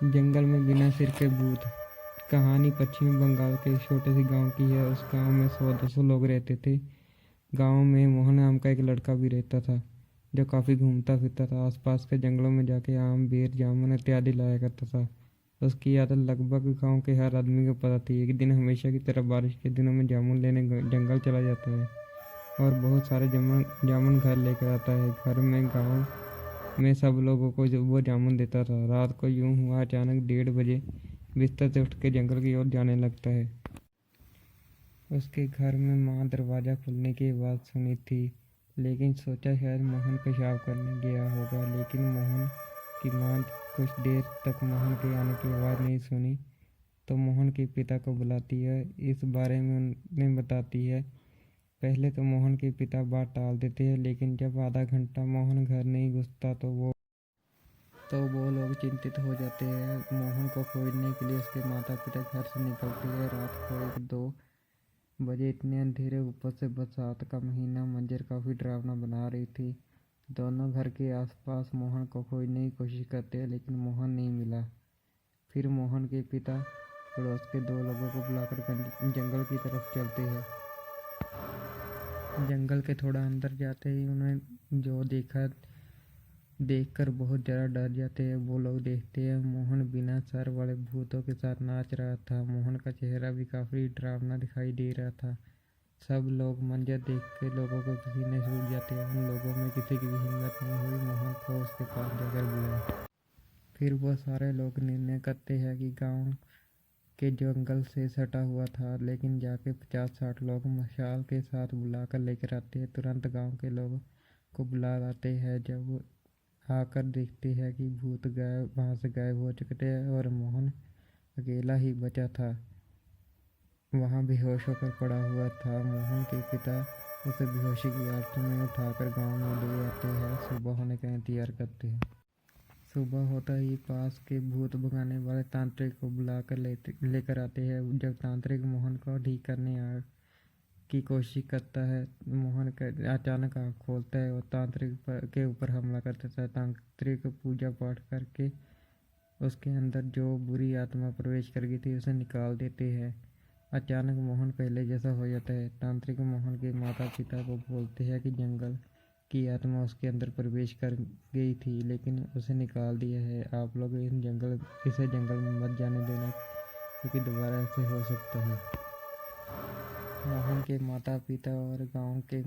जंगल में बिना सिर के भूत। कहानी पश्चिम बंगाल के एक छोटे से गांव की है। उस गांव में 100-200 लोग रहते थे। गांव में मोहन नाम का एक लड़का भी रहता था, जो काफ़ी घूमता फिरता था। आसपास के जंगलों में जाके आम, बेर, जामुन इत्यादि लाया करता था। उसकी आदत लगभग गांव के हर आदमी को पता थी। एक दिन हमेशा की तरह बारिश के दिनों में जामुन लेने जंगल चला जाता है और बहुत सारे जामुन जामुन घर लेकर आता है। घर में गांव में सब लोगों को वो जामुन देता था। रात को यूं हुआ, अचानक 1:30 बजे बिस्तर से उठ के जंगल की ओर जाने लगता है। उसके घर में माँ दरवाज़ा खुलने की आवाज़ सुनी थी, लेकिन सोचा शायद मोहन पेशाब करने गया होगा। लेकिन मोहन की माँ कुछ देर तक मोहन के आने की आवाज़ नहीं सुनी तो मोहन के पिता को बुलाती है। इस बारे में उन्हें बताती है। पहले तो मोहन के पिता बात टाल देते हैं, लेकिन जब आधा घंटा मोहन घर नहीं घुसता तो वो लोग चिंतित हो जाते हैं। मोहन को खोजने के लिए उसके माता पिता घर से निकलते हैं। रात को 1-2 बजे इतने अंधेरे, ऊपर से बरसात का महीना, मंजर काफ़ी डरावना बना रही थी। दोनों घर के आसपास मोहन को खोजने की कोशिश करते हैं, लेकिन मोहन नहीं मिला। फिर मोहन के पिता पड़ोस के 2 लोगों को बुलाकर जंगल की तरफ चलते हैं। जंगल के थोड़ा अंदर जाते ही उन्हें जो देखकर बहुत ज़्यादा डर जाते हैं। वो लोग देखते हैं मोहन बिना सर वाले भूतों के साथ नाच रहा था। मोहन का चेहरा भी काफ़ी डरावना दिखाई दे रहा था। सब लोग मंजर देख के लोगों को पसीने छूट जाते हैं। उन लोगों में किसी की भी हिम्मत नहीं हुई मोहन को उसके पास जाकर बुलाए। फिर वो सारे लोग निर्णय करते हैं कि गांव के जंगल से सटा हुआ था, लेकिन जाके 50-60 लोग मशाल के साथ बुलाकर लेकर आते हैं। तुरंत गांव के लोगों को बुला लाते हैं। जब आकर देखते हैं कि भूत वहाँ से गायब हो चुके थे और मोहन अकेला ही बचा था, वहाँ बेहोश होकर पड़ा हुआ था। मोहन के पिता उसे बेहोशी की हालत में उठाकर गांव में ले आते हैं। सुबह होने का इंतजार करते हैं। सुबह होता ही पास के भूत भगाने वाले तांत्रिक को बुलाकर लेकर आते हैं। जब तांत्रिक मोहन को ठीक करने की कोशिश करता है, मोहन का अचानक आँख खोलता है और तांत्रिक के ऊपर हमला कर देता है। तांत्रिक पूजा पाठ करके उसके अंदर जो बुरी आत्मा प्रवेश कर गई थी उसे निकाल देते हैं। अचानक मोहन पहले जैसा हो जाता है। तांत्रिक मोहन के माता पिता को बोलते हैं कि जंगल की आत्मा उसके अंदर प्रवेश कर गई थी, लेकिन उसे निकाल दिया है। आप लोग इसे जंगल में मत जाने देना, क्योंकि दोबारा ऐसे हो सकता है। मोहन के माता पिता और गांव के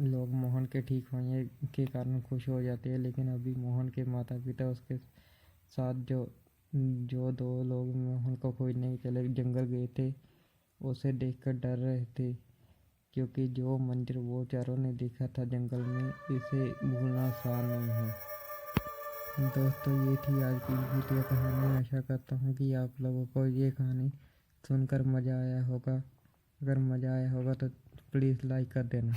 लोग मोहन के ठीक होने के कारण खुश हो जाते हैं, लेकिन अभी मोहन के माता पिता उसके साथ जो 2 लोग मोहन को खोजने के लिए जंगल गए थे उसे देखकर डर रहे थे, क्योंकि जो मंजर वो चारों ने देखा था जंगल में, इसे भूलना आसान नहीं है। दोस्तों, ये थी आज की भूतिया कहानी। आशा करता हूँ कि आप लोगों को ये कहानी सुनकर मज़ा आया होगा। अगर मज़ा आया होगा तो प्लीज़ लाइक कर देना।